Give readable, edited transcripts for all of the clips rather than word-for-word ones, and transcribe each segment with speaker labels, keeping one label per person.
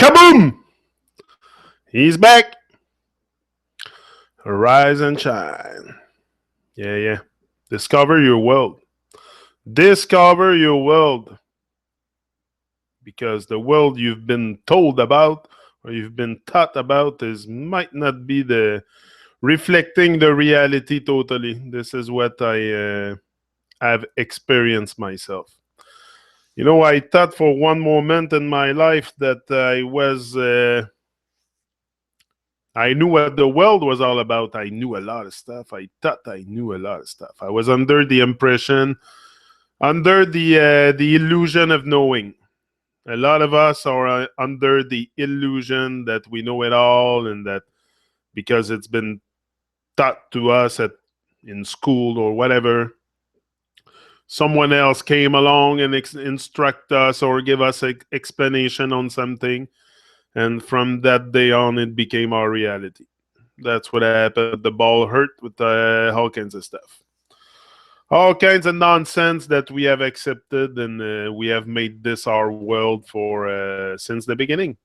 Speaker 1: Kaboom! He's back. Rise and shine. Yeah, yeah. Discover your world. Discover your world. Because the world you've been told about or you've been taught about is might not be the reflecting the reality totally. This is what I have experienced myself. I thought for one moment in my life that I knew what the world was all about. I knew a lot of stuff. I thought I knew a lot of stuff. I was under the impression, under the illusion of knowing. A lot of us are under the illusion that we know it all, and that because it's been taught to us in school or whatever, someone else came along and instruct us or give us an explanation on something, and from that day on, it became our reality. That's what happened. The ball hurt with all kinds of stuff, all kinds of nonsense that we have accepted, and we have made this our world for since the beginning.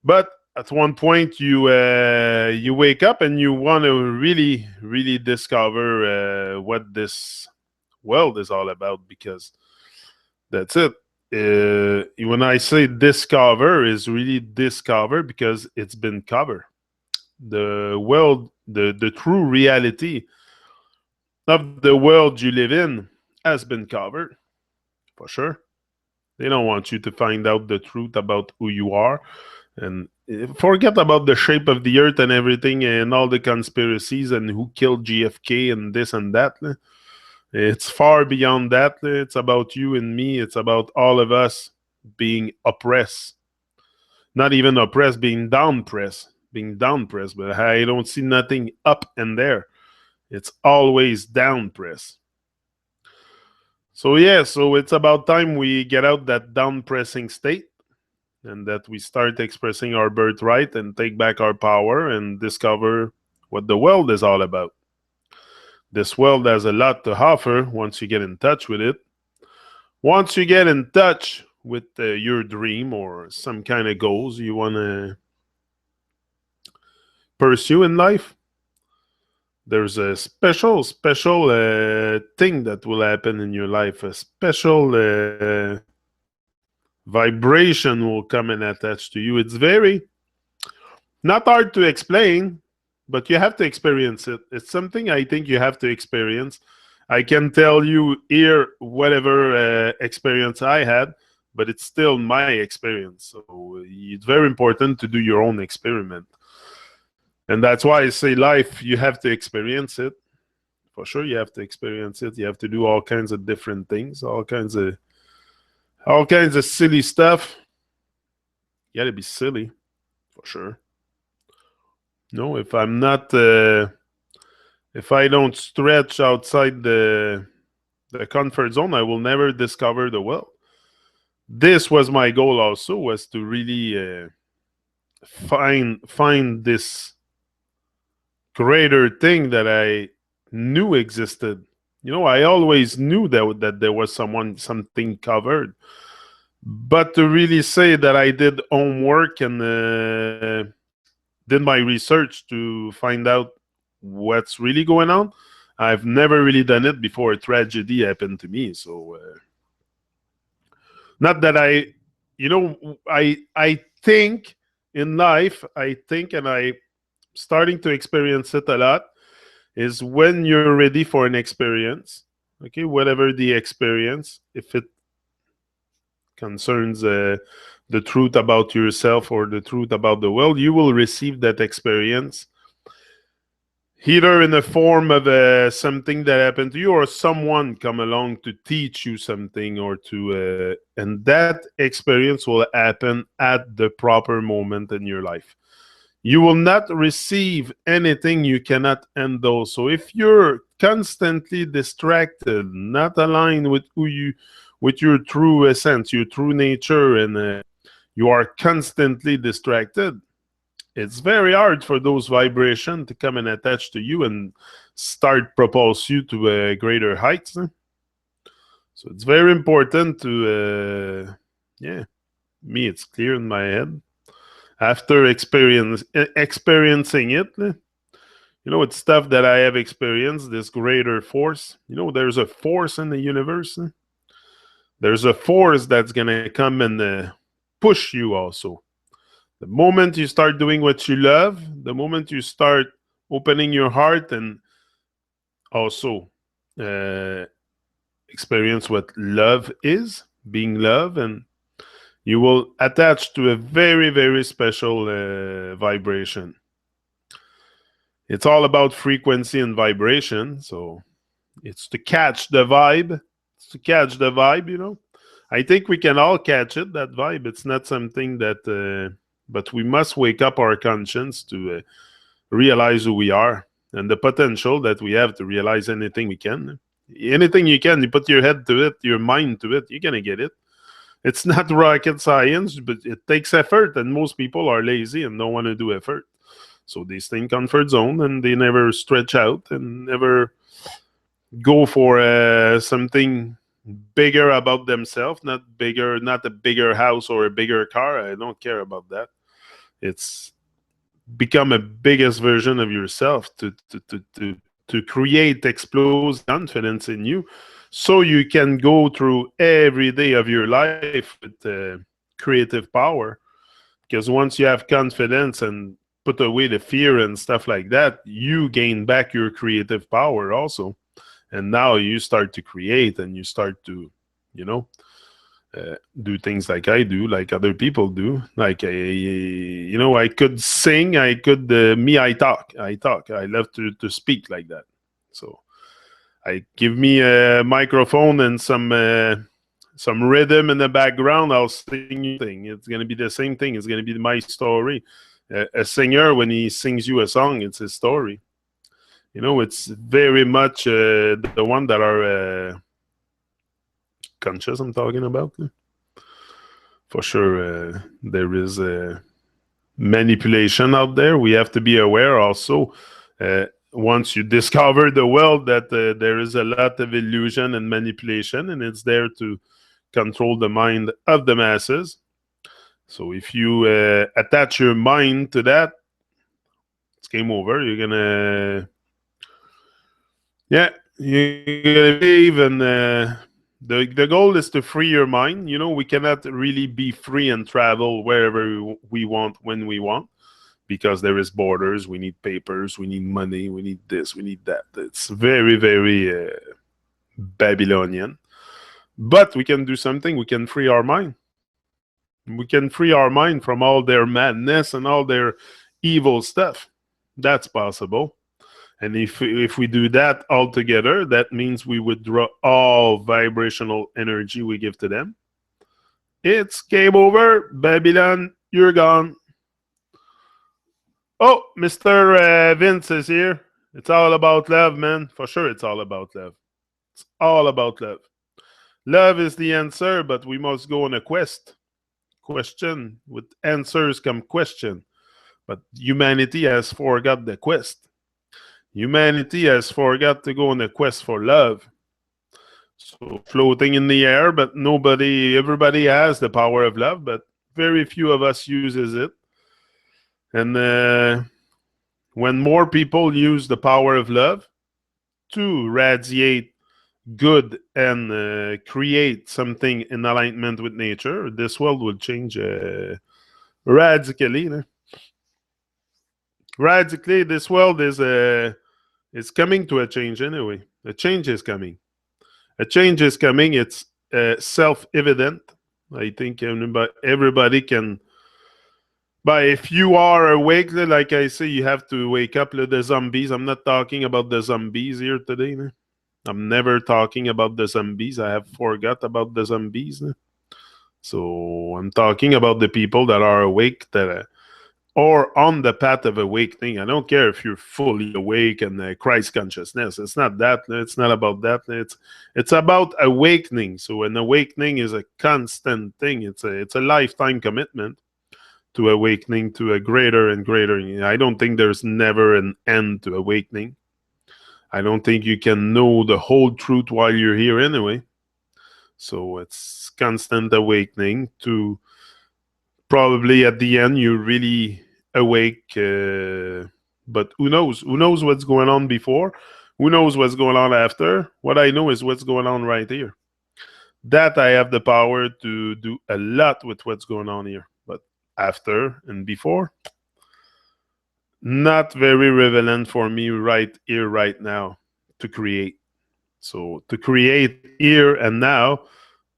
Speaker 1: But at one point, you wake up and you want to really, really discover what this world is all about, because that's it. When I say discover, is really discover because it's been covered. The world, the true reality of the world you live in has been covered, for sure. They don't want you to find out the truth about who you are. And forget about the shape of the earth and everything and all the conspiracies and who killed JFK and this and that. It's far beyond that. It's about you and me. It's about all of us being oppressed. Not even oppressed, being down pressed. Being down pressed. But I don't see nothing up and there. It's always down pressed. So yeah, so it's about time we get out that down pressing state, and that we start expressing our birthright and take back our power and discover what the world is all about. This world has a lot to offer once you get in touch with it. Once you get in touch with your dream or some kind of goals you want to pursue in life, there's a special thing that will happen in your life. A special vibration will come and attach to you. It's very not hard to explain, but you have to experience it. It's something I think you have to experience. I can tell you here whatever experience I had, but it's still my experience. So it's very important to do your own experiment. And that's why I say life, you have to experience it. For sure, you have to experience it. You have to do all kinds of different things, all kinds of silly stuff. You gotta be silly, for sure. No, if I'm not, if I don't stretch outside the comfort zone, I will never discover the world. This was my goal also, was to really find this greater thing that I knew existed. I always knew that there was something covered. But to really say that I did homework and did my research to find out what's really going on, I've never really done it before a tragedy happened to me. So, not that I think in life, and I starting to experience it a lot, is when you're ready for an experience, okay, whatever the experience, if it concerns the truth about yourself or the truth about the world, you will receive that experience either in the form of something that happened to you, or someone come along to teach you something, or to and that experience will happen at the proper moment in your life. You will not receive anything you cannot handle. So if you're constantly distracted, not aligned with with your true essence, your true nature, and you are constantly distracted, it's very hard for those vibrations to come and attach to you and start propulse you to greater heights. So it's very important to, yeah, Me, it's clear in my head. After experiencing it, it's stuff that I have experienced, this greater force. There's a force in the universe. There's a force that's going to come and push you also. The moment you start doing what you love, the moment you start opening your heart and also uh, experience what love is, being love, and you will attach to a very, very special vibration. It's all about frequency and vibration. So it's to catch the vibe. It's to catch the vibe. I think we can all catch it, that vibe. It's not something but we must wake up our conscience to realize who we are and the potential that we have to realize anything we can. Anything you can, you put your head to it, your mind to it, you're going to get it. It's not rocket science, but it takes effort, and most people are lazy and don't want to do effort. So they stay in comfort zone and they never stretch out and never go for something bigger about themselves. Not a bigger house or a bigger car. I don't care about that. It's become a biggest version of yourself to create explosive confidence in you, so you can go through every day of your life with creative power. Because once you have confidence and put away the fear and stuff like that, you gain back your creative power also. And now you start to create and you start to, do things like I do, like other people do. Like, I could sing, I could, I talk. I love to speak like that. So I give me a microphone and some rhythm in the background, I'll sing you thing. It's going to be the same thing. It's going to be my story. A singer, when he sings you a song, it's his story. It's very much the one that are conscious I'm talking about. For sure, there is manipulation out there. We have to be aware also. Once you discover the world, that there is a lot of illusion and manipulation, and it's there to control the mind of the masses. So if you attach your mind to that, it's game over. You're gonna behave, and the goal is to free your mind. We cannot really be free and travel wherever we want when we want, because there is borders. We need papers, we need money, we need this, we need that. It's very, very Babylonian. But we can do something. We can free our mind. We can free our mind from all their madness and all their evil stuff. That's possible. And if we do that all together, that means we withdraw all vibrational energy we give to them. It's game over. Babylon, you're gone. Oh, Mr. Vince is here. It's all about love, man. For sure, it's all about love. It's all about love. Love is the answer, but we must go on a quest. Question. With answers come question. But humanity has forgot the quest. Humanity has forgot to go on a quest for love. So floating in the air, but everybody has the power of love, but very few of us uses it. And when more people use the power of love to radiate good and create something in alignment with nature, this world will change radically. Radically, this world is coming to a change anyway. A change is coming. A change is coming. It's self-evident. I think everybody can. But if you are awake, like I say, you have to wake up. The zombies. I'm not talking about the zombies here today. I'm never talking about the zombies. I have forgot about the zombies. So I'm talking about the people that are awake, that or on the path of awakening. I don't care if you're fully awake and Christ consciousness. It's not that. It's not about that. It's about awakening. So an awakening is a constant thing. It's a lifetime commitment to awakening to a greater and greater. I don't think there's never an end to awakening. I don't think you can know the whole truth while you're here anyway. So it's constant awakening to probably at the end you're really awake, but who knows? Who knows what's going on before? Who knows what's going on after? What I know is what's going on right here. That I have the power to do a lot with what's going on here. But after and before, not very relevant for me right here, right now, to create. So to create here and now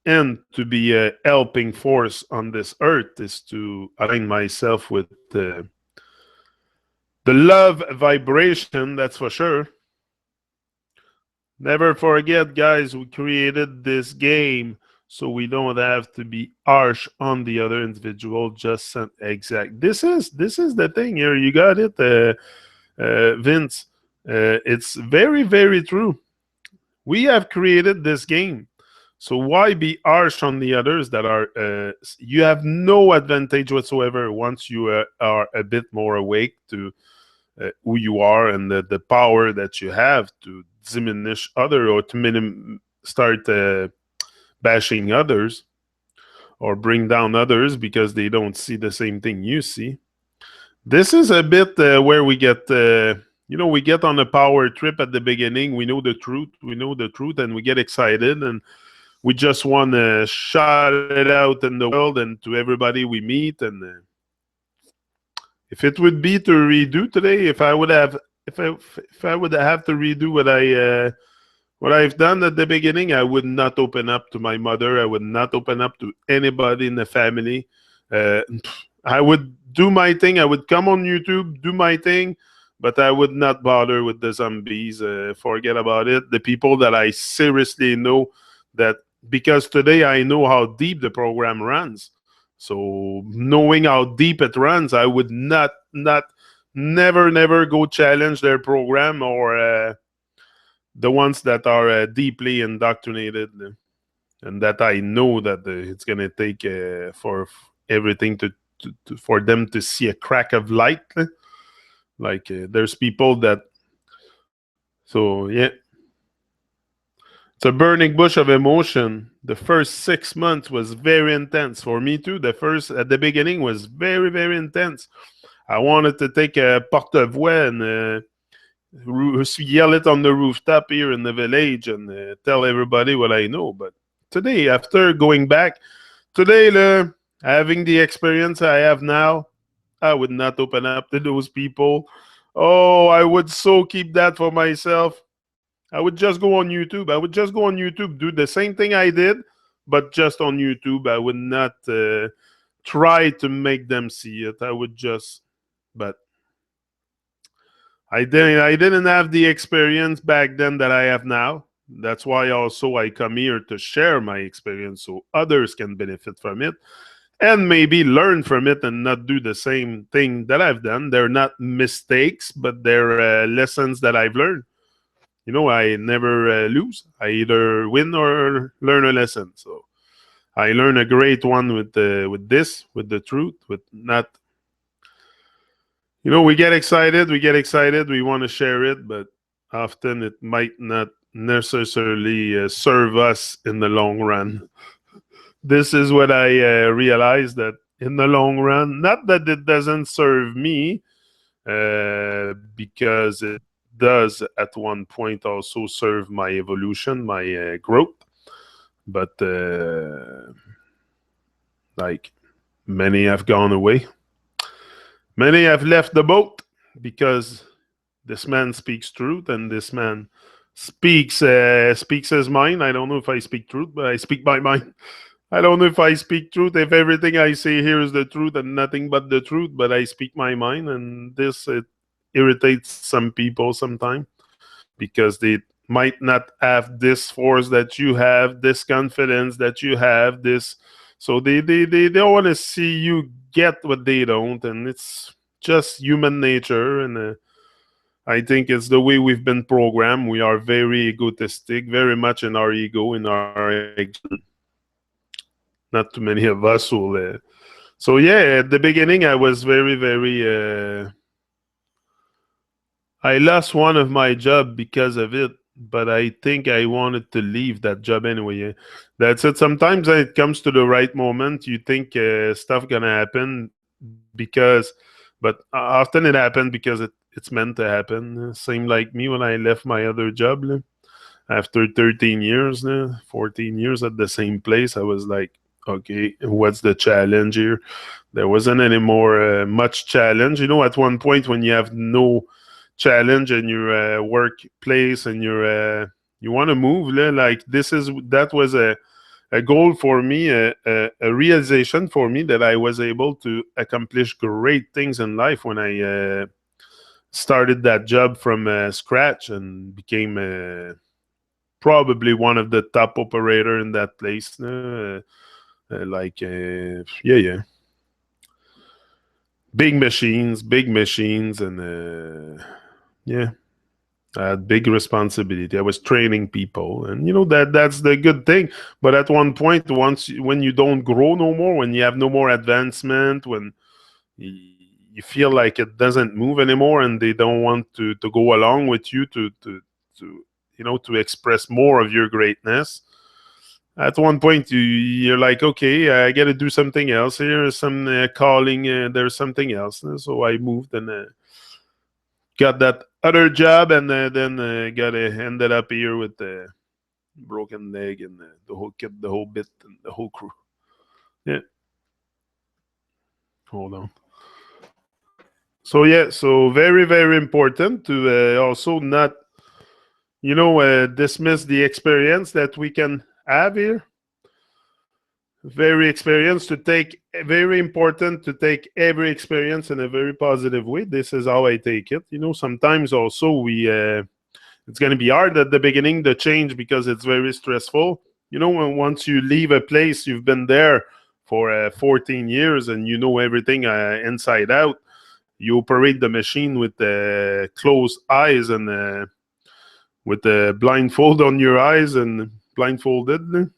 Speaker 1: and to be a helping force on this earth is to align myself with the love vibration, that's for sure. Never forget, guys, we created this game so we don't have to be harsh on the other individual. Just exact. This is the thing here. You got it, Vince. It's very very true. We have created this game. So why be harsh on the others that are? You have no advantage whatsoever once you are a bit more awake to who you are and the power that you have to diminish other or to start bashing others or bring down others because they don't see the same thing you see. This is a bit where we get. We get on a power trip at the beginning. We know the truth. And we get excited, and we just want to shout it out in the world and to everybody we meet. And if it would be to redo today, if I would have to redo what I've done at the beginning, I would not open up to my mother. I would not open up to anybody in the family. I would do my thing. I would come on YouTube, do my thing, but I would not bother with the zombies. Forget about it. The people that I seriously know, that because today I know how deep the program runs. So knowing how deep it runs, I would never go challenge their program or the ones that are deeply indoctrinated, and that I know that it's gonna take for everything for them to see a crack of light. Like there's people that. So yeah. It's a burning bush of emotion. The first 6 months was very intense for me too. At the beginning was very, very intense. I wanted to take a porte-voix and yell it on the rooftop here in the village and tell everybody what I know. But today, after going back, having the experience I have now, I would not open up to those people. Oh, I would so keep that for myself. I would just go on YouTube. Do the same thing I did, but just on YouTube. I would not try to make them see it. I would just, but I didn't have the experience back then that I have now. That's why also I come here to share my experience so others can benefit from it and maybe learn from it and not do the same thing that I've done. They're not mistakes, but they're lessons that I've learned. I never lose. I either win or learn a lesson. So I learned a great one with the truth, with not. We get excited. We want to share it, but often it might not necessarily serve us in the long run. This is what I realized, that in the long run, not that it doesn't serve me, because it does at one point also serve my evolution, my growth, but like many have gone away, many have left the boat, because this man speaks truth and this man speaks his mind. I don't know if I speak truth, but I speak my mind. I don't know if I speak truth, if everything I say here is the truth and nothing but the truth, but I speak my mind, and it irritates some people sometimes because they might not have this force that you have, this confidence that you have, this. So they don't want to see you get what they don't, and it's just human nature. And I think it's the way we've been programmed. We are very egotistic, very much in our ego, in our not too many of us will. So yeah, at the beginning I was very, very. I lost one of my job because of it. but I think I wanted to leave that job anyway. Yeah. That's it. Sometimes when it comes to the right moment, you think stuff gonna happen because, but often it happened because it's meant to happen. Same like me when I left my other job. After 13 years, 14 years at the same place, I was like, okay, what's the challenge here? There wasn't any more much challenge. At one point when you have no challenge in your workplace and you want to move, like that was a goal for me, a realization for me that I was able to accomplish great things in life when I started that job from scratch and became probably one of the top operator in that place. Yeah, yeah, big machines, and yeah, I had big responsibility. I was training people, and that's the good thing. But at one point, when you don't grow no more, when you have no more advancement, when you feel like it doesn't move anymore, and they don't want to go along with you to to express more of your greatness. At one point, you're like, okay, I got to do something else here. Some calling. There's something else. So I moved and got that other job, and then ended up here with the broken leg and the whole kit, the whole bit, and the whole crew. Yeah. Hold on. So yeah, so very very important to also not dismiss the experience that we can have here. Very important to take every experience in a very positive way. This is how I take it. Sometimes also it's going to be hard at the beginning to change because it's very stressful. When once you leave a place, you've been there for 14 years and you know everything inside out. You operate the machine with closed eyes and with a blindfold on your eyes and blindfolded.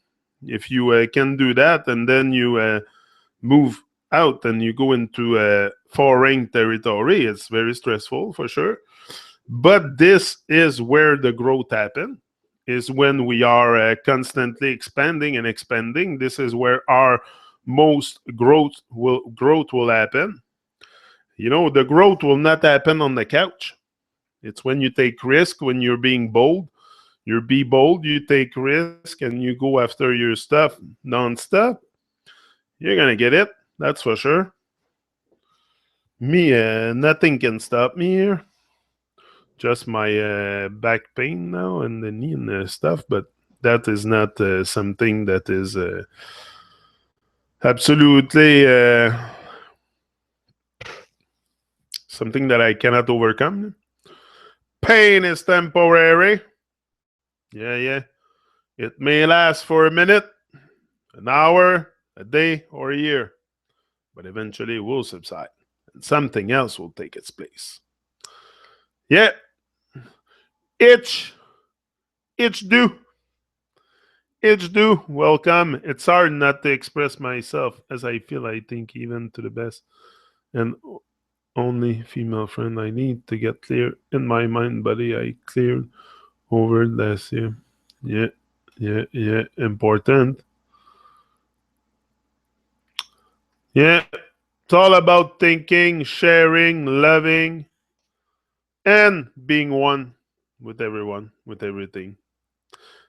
Speaker 1: If you can do that, and then you move out and you go into foreign territory, it's very stressful for sure. But this is where the growth happens. Is when we are constantly expanding and expanding. This is where our most growth will happen. The growth will not happen on the couch. It's when you take risk, when you're being bold. You be bold, you take risk, and you go after your stuff non-stop. You're gonna get it. That's for sure. Me, nothing can stop me here. Just my back pain now and the knee and stuff, but that is not something that is absolutely something that I cannot overcome. Pain is temporary. Yeah, yeah. It may last for a minute, an hour, a day, or a year, but eventually it will subside and something else will take its place. Yeah, itch, itch do, itch do. Welcome. It's hard not to express myself as I feel, I think, even to the best. And only female friend I need to get clear in my mind, buddy. I cleared over last year. Yeah, yeah, yeah. Important. Yeah, it's all about thinking, sharing, loving, and being one with everyone, with everything.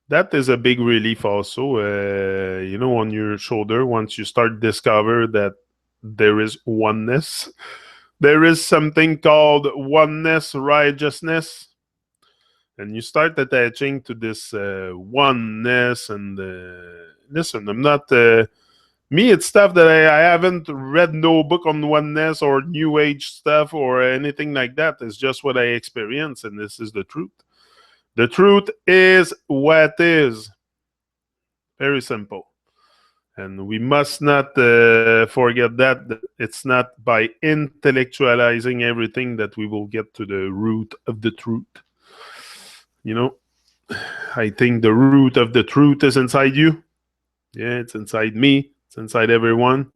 Speaker 1: That is a big relief also, on your shoulder once you start discover that there is oneness. There is something called oneness, righteousness, and you start attaching to this oneness. And listen, I'm not me. It's stuff that I haven't read no book on oneness or new age stuff or anything like that. It's just what I experience, and this is the truth. The truth is what is. Very simple. And we must not forget that it's not by intellectualizing everything that we will get to the root of the truth. You know, I think the root of the truth is inside you. Yeah, it's inside me. It's inside everyone.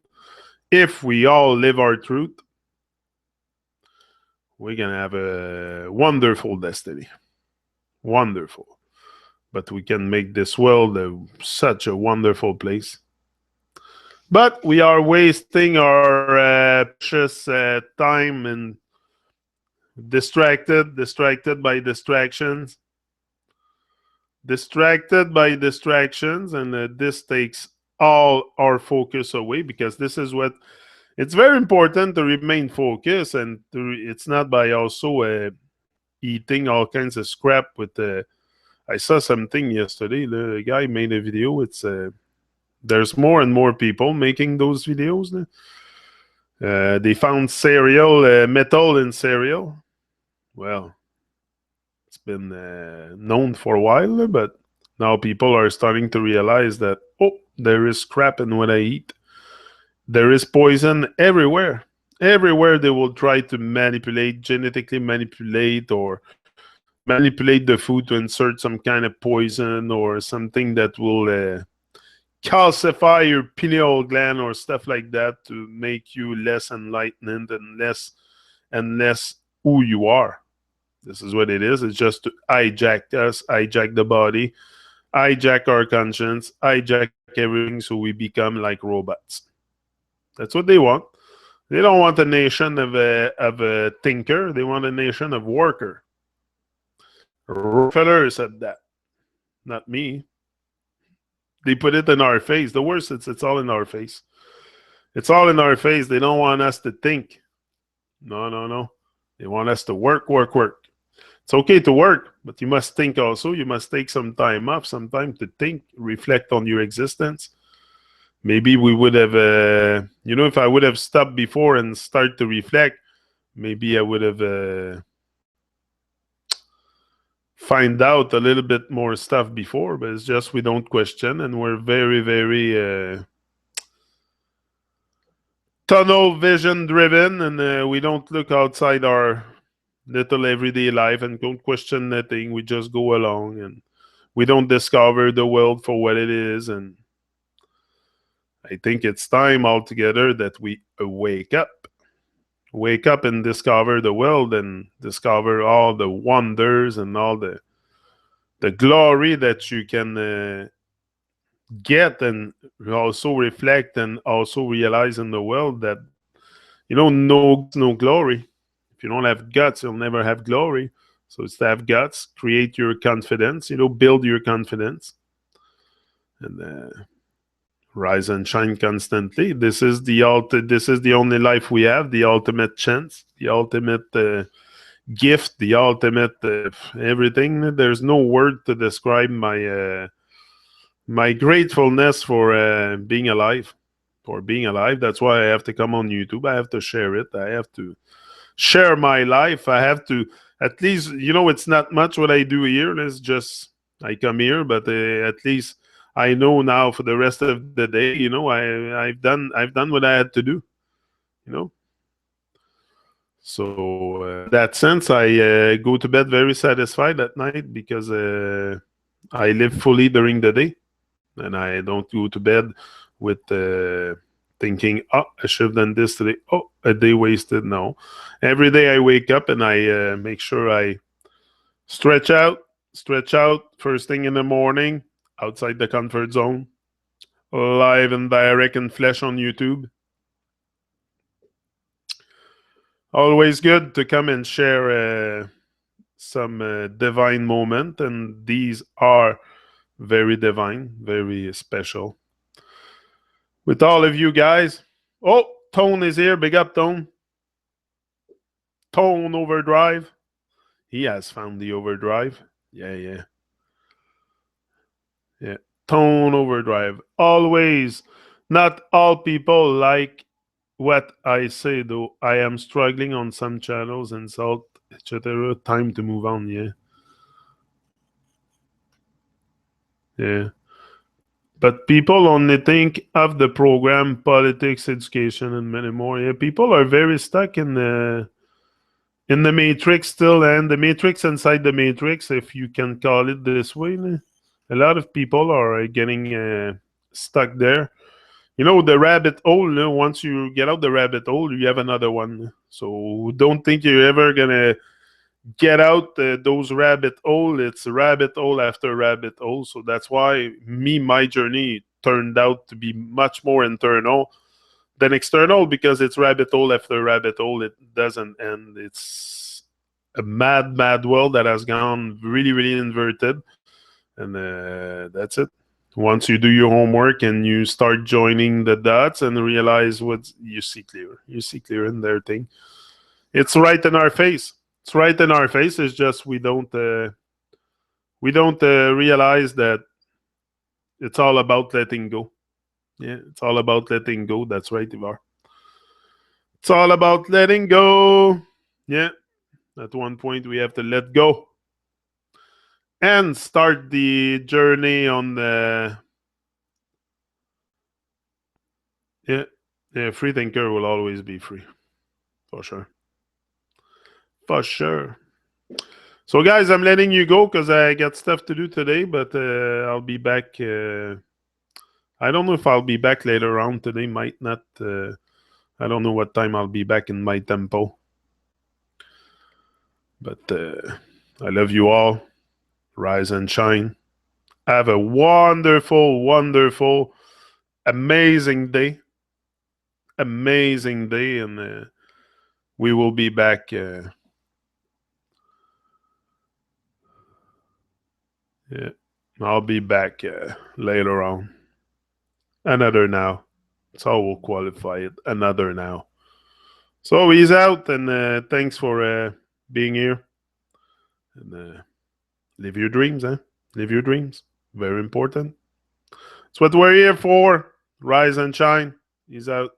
Speaker 1: If we all live our truth, we're going to have a wonderful destiny. Wonderful. but we can make this world such a wonderful place. But we are wasting our precious time and distracted by distractions, and this takes all our focus away, because this is what it's very important to remain focused, and it's not by also eating all kinds of scrap with the. I saw something yesterday. The guy made a video. It's there's more and more people making those videos. They found cereal, metal in cereal. Well, it's been known for a while, but now people are starting to realize that, oh, there is crap in what I eat. There is poison everywhere. Everywhere they will try to genetically manipulate, or manipulate the food to insert some kind of poison or something that will calcify your pineal gland or stuff like that, to make you less enlightened and less who you are. This is what it is. It's just to hijack us, hijack the body, hijack our conscience, hijack everything, so we become like robots. That's what they want. They don't want a nation of a thinker. They want a nation of worker. Rockefeller said that, not me. They put it in our face. The worst, it's all in our face. It's all in our face. They don't want us to think. No, no, no. They want us to work, work, work. It's okay to work, but you must think also. You must take some time off, some time to think, reflect on your existence. Maybe we would have, if I would have stopped before and start to reflect, maybe I would have find out a little bit more stuff before. But it's just we don't question, and we're very, very tunnel vision driven, and we don't look outside our little everyday life and don't question nothing. We just go along, and we don't discover the world for what it is. And I think it's time altogether that we wake up and discover the world, and discover all the wonders and all the glory that you can get, and also reflect and also realize in the world that no guts, no glory. If you don't have guts, you'll never have glory. So it's to have guts, create your confidence, build your confidence, and rise and shine constantly. This is the only life we have, the ultimate chance, the ultimate gift, the ultimate everything. There's no word to describe my gratefulness for being alive. That's why I have to come on YouTube. I have to share it. I have to share my life. I have to, at least, it's not much what I do here. It's just I come here, but at least I know now for the rest of the day. I've done what I had to do. So in that sense, I go to bed very satisfied at night, because I live fully during the day, and I don't go to bed with thinking, oh, I should have done this today. Oh, a day wasted. No. Every day I wake up and I make sure I stretch out first thing in the morning, outside the comfort zone, live and direct and flesh on YouTube. Always good to come and share some divine moment, and these are very divine, very special. With all of you guys. Oh, Tone is here. Big up, Tone. Tone Overdrive. He has found the overdrive. Yeah. Tone Overdrive. Always. Not all people like what I say, though. I am struggling on some channels, insult, etc. Time to move on. Yeah. But people only think of the program, politics, education, and many more. Yeah, people are very stuck in the matrix still, and the matrix inside the matrix, if you can call it this way. A lot of people are getting stuck there. The rabbit hole. Once you get out the rabbit hole, you have another one. So don't think you're ever gonna get out those rabbit hole. It's rabbit hole after rabbit hole. So that's why my journey turned out to be much more internal than external, because it's rabbit hole after rabbit hole. It doesn't end. It's a mad world that has gone really, really inverted. And that's it. Once you do your homework and you start joining the dots and realize what you see clear in their thing. It's right in our face. It's right in our face. It's just we don't realize that it's all about letting go. Yeah, it's all about letting go. That's right, Ivar. It's all about letting go. Yeah, at one point we have to let go and start the journey on the yeah. Free thinker will always be free, for sure, for sure. So, guys, I'm letting you go because I got stuff to do today, but I'll be back. I don't know if I'll be back later on today. Might not. I don't know what time I'll be back in my tempo. But I love you all. Rise and shine. Have a wonderful, wonderful, amazing day. Amazing day. And we will be back. Yeah, I'll be back later on. Another now. That's how we'll qualify it. Another now. So he's out, and thanks for being here. And live your dreams, eh? Live your dreams. Very important. That's what we're here for. Rise and shine. He's out.